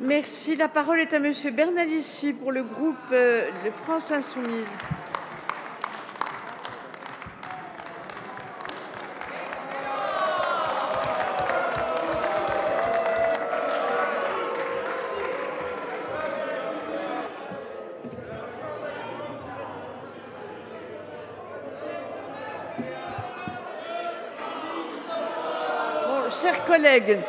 Merci. La parole est à Monsieur Bernalicis pour le groupe France Insoumise. Chers collègues,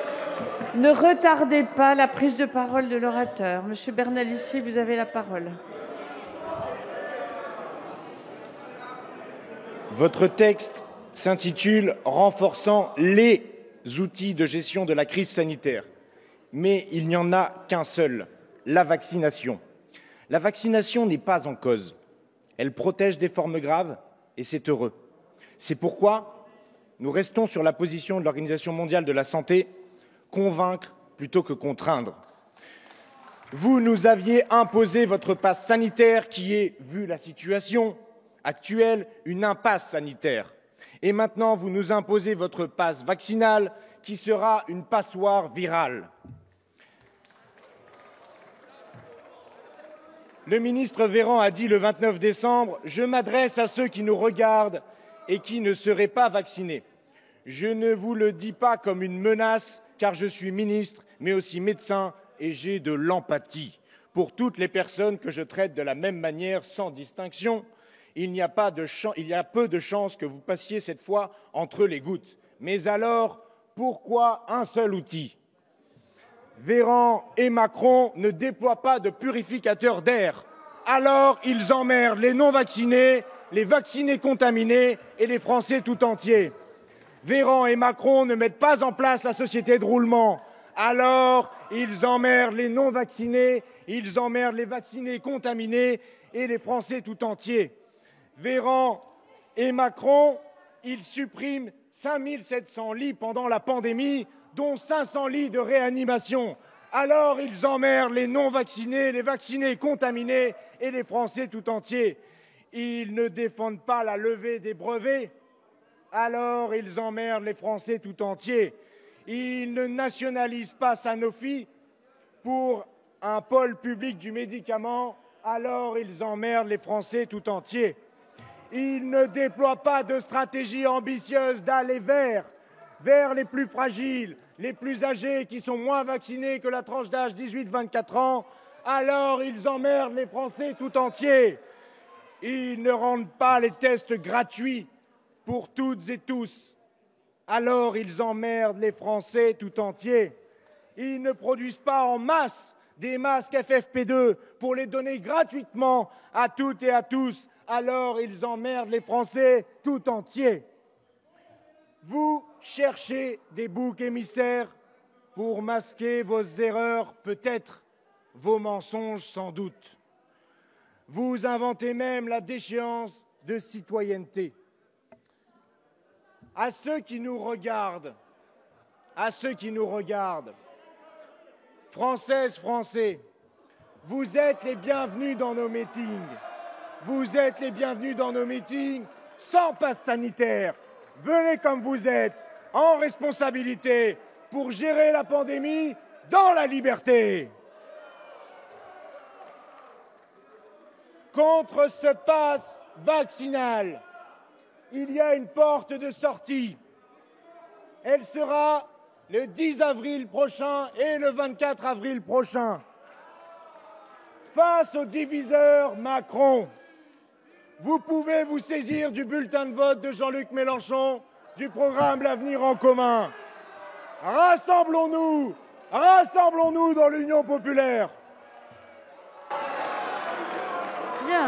ne retardez pas la prise de parole de l'orateur. Monsieur Bernalicis, vous avez la parole. Votre texte s'intitule « Renforçant les outils de gestion de la crise sanitaire ». Mais il n'y en a qu'un seul, la vaccination. La vaccination n'est pas en cause. Elle protège des formes graves et c'est heureux. C'est pourquoi nous restons sur la position de l'Organisation mondiale de la santé, convaincre plutôt que contraindre. Vous nous aviez imposé votre passe sanitaire qui est, vu la situation actuelle, une impasse sanitaire. Et maintenant, vous nous imposez votre passe vaccinal qui sera une passoire virale. Le ministre Véran a dit le 29 décembre « Je m'adresse à ceux qui nous regardent et qui ne seraient pas vaccinés. Je ne vous le dis pas comme une menace, car je suis ministre, mais aussi médecin, et j'ai de l'empathie. Pour toutes les personnes que je traite de la même manière, sans distinction, il y a peu de chances que vous passiez cette fois entre les gouttes. Mais alors, pourquoi un seul outil ? Véran et Macron ne déploient pas de purificateur d'air. Alors, ils emmerdent les non-vaccinés, les vaccinés contaminés et les Français tout entiers. Véran et Macron ne mettent pas en place la société de roulement. Alors, ils emmerdent les non-vaccinés, ils emmerdent les vaccinés contaminés et les Français tout entiers. Véran et Macron, ils suppriment 5700 lits pendant la pandémie, dont 500 lits de réanimation. Alors, ils emmerdent les non-vaccinés, les vaccinés contaminés et les Français tout entiers. Ils ne défendent pas la levée des brevets. Alors, ils emmerdent les Français tout entiers. Ils ne nationalisent pas Sanofi pour un pôle public du médicament. Alors, ils emmerdent les Français tout entiers. Ils ne déploient pas de stratégie ambitieuse d'aller vers les plus fragiles, les plus âgés qui sont moins vaccinés que la tranche d'âge 18-24 ans. Alors, ils emmerdent les Français tout entiers. Ils ne rendent pas les tests gratuits pour toutes et tous. Alors ils emmerdent les Français tout entiers. Ils ne produisent pas en masse des masques FFP2 pour les donner gratuitement à toutes et à tous. Alors ils emmerdent les Français tout entiers. Vous cherchez des boucs émissaires pour masquer vos erreurs, peut-être vos mensonges sans doute. Vous inventez même la déchéance de citoyenneté. À ceux qui nous regardent, Françaises, Français, vous êtes les bienvenus dans nos meetings. Vous êtes les bienvenus dans nos meetings sans passe sanitaire. Venez comme vous êtes, en responsabilité, pour gérer la pandémie dans la liberté. Contre ce passe vaccinal, il y a une porte de sortie. Elle sera le 10 avril prochain et le 24 avril prochain. Face au diviseur Macron, vous pouvez vous saisir du bulletin de vote de Jean-Luc Mélenchon, du programme L'Avenir en commun. Rassemblons-nous dans l'Union populaire. Bien.